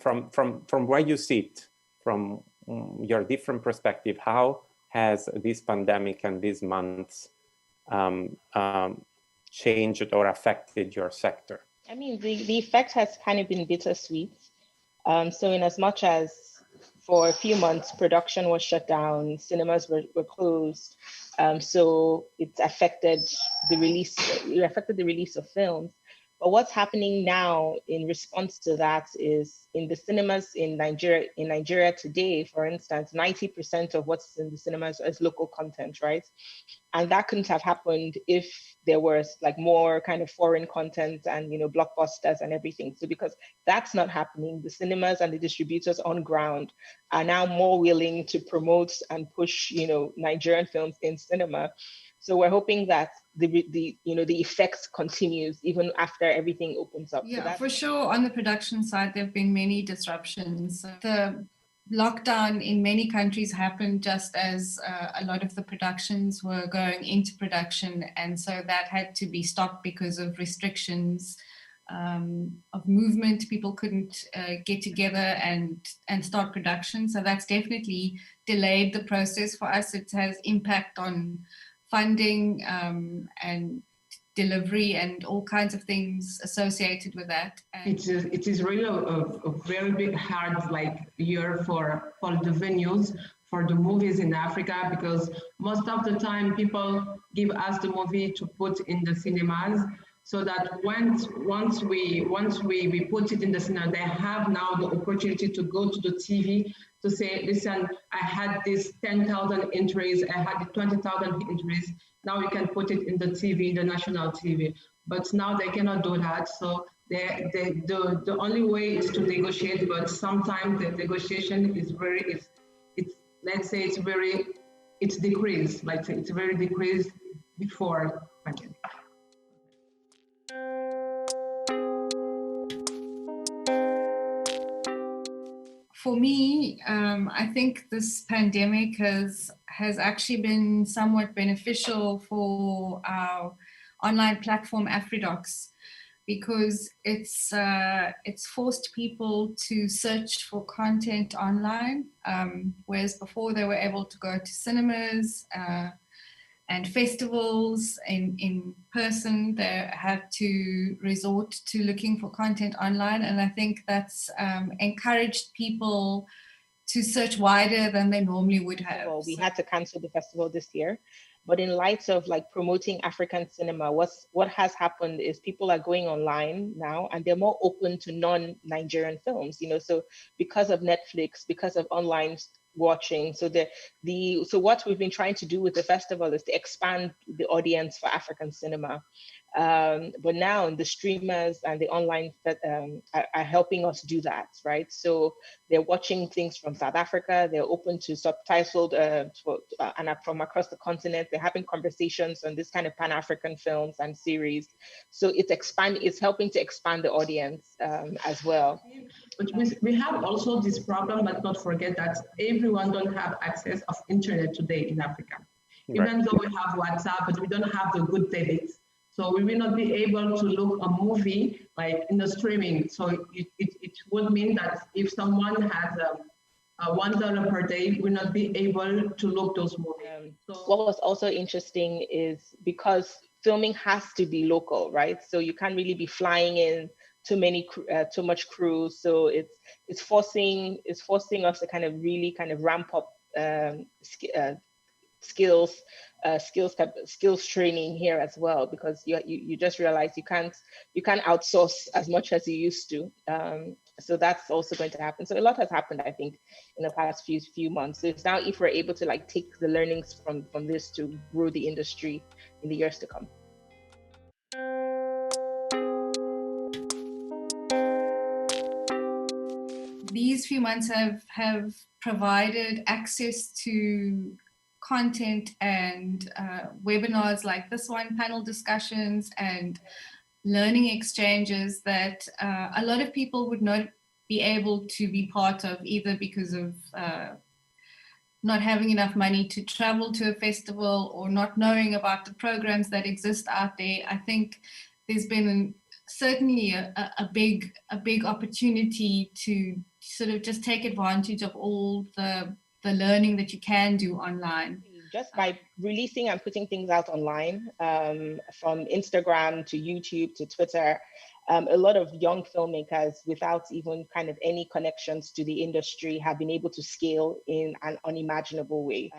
from where you sit, from your different perspective, how has this pandemic and these months changed or affected your sector? I mean, the effect has kind of been bittersweet. So in as much as for a few months, production was shut down, cinemas were closed. So it affected the release of films. But what's happening now in response to that is in the cinemas in Nigeria today, for instance, 90% of what's in the cinemas is local content, right? And that couldn't have happened if there was like more kind of foreign content and, you know, blockbusters and everything. So because that's not happening, the cinemas and the distributors on ground are now more willing to promote and push, you know, Nigerian films in cinema. So we're hoping that the effect continues even after everything opens up. Yeah, so for sure. On the production side, there have been many disruptions. The lockdown in many countries happened just as a lot of the productions were going into production, and so that had to be stopped because of restrictions of movement. People couldn't get together and start production, so that's definitely delayed the process for us. It has impact on funding and delivery and all kinds of things associated with that. And it is really a very big hard year for the venues, for the movies in Africa, because most of the time people give us the movie to put in the cinemas, so that once we put it in the cinema, they have now the opportunity to go to the TV to say, listen, I had this 10,000 entries, I had 20,000 entries. Now you can put it in the TV, the national TV. But now they cannot do that. So the only way is to negotiate, but sometimes the negotiation is it's decreased, it's very decreased before pandemic. For me, I think this pandemic has actually been somewhat beneficial for our online platform AfriDocs, because it's forced people to search for content online, whereas before they were able to go to cinemas and festivals in person. They have to resort to looking for content online, and I think that's encouraged people to search wider than they normally would have. Well, we had to cancel the festival this year, but in light of promoting African cinema, what has happened is people are going online now and they're more open to non-Nigerian films, so because of Netflix, because of online watching. So what we've been trying to do with the festival is to expand the audience for African cinema. But now the streamers and the online are helping us do that, right? So they're watching things from South Africa, they're open to subtitled and from across the continent. They're having conversations on this kind of Pan-African films and series. So it's helping to expand the audience as well. But we have also this problem, but not forget that everyone don't have access of internet today in Africa. Right. Even though we have WhatsApp, but we don't have the good debit. So we will not be able to look a movie in the streaming. So it would mean that if someone has $1 per day, we'll not be able to look those movies. What was also interesting is because filming has to be local, right? So you can't really be flying in too much crew. So it's forcing us to kind of ramp up skills training here as well, because you just realize you can't outsource as much as you used to. So that's also going to happen. So a lot has happened, I think, in the past few months. So it's now if we're able to take the learnings from this to grow the industry in the years to come. These few months have provided access to content and webinars like this one, panel discussions and learning exchanges that a lot of people would not be able to be part of, either because of not having enough money to travel to a festival or not knowing about the programs that exist out there. I think there's been certainly a big opportunity to sort of just take advantage of all the learning that you can do online. Just by releasing and putting things out online, from Instagram to YouTube to Twitter, a lot of young filmmakers, without even kind of any connections to the industry, have been able to scale in an unimaginable way.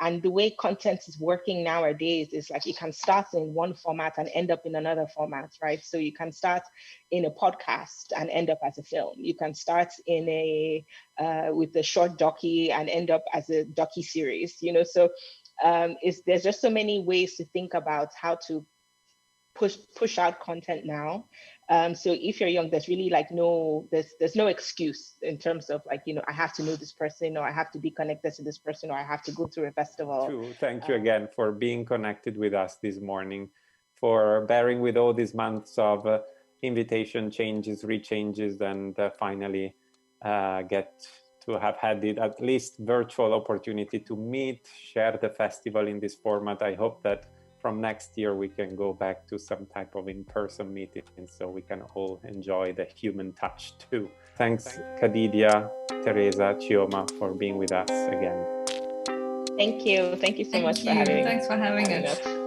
And the way content is working nowadays is like you can start in one format and end up in another format, right? So you can start in a podcast and end up as a film. You can start in with a short docu and end up as a docu series, you know. So there's just so many ways to think about how to push out content now. So if you're young, there's really like there's no excuse in terms of like, you know, I have to know this person, or I have to be connected to this person, or I have to go through a festival. True. Thank you again for being connected with us this morning, for bearing with all these months of invitation changes, rechanges, and finally get to have had the at least virtual opportunity to meet, share the festival in this format. I hope that from next year we can go back to some type of in-person meeting so we can all enjoy the human touch too. Thanks Khadidia, Theresa, Chioma for being with us again. Thank you so much for having me. Thanks for having us.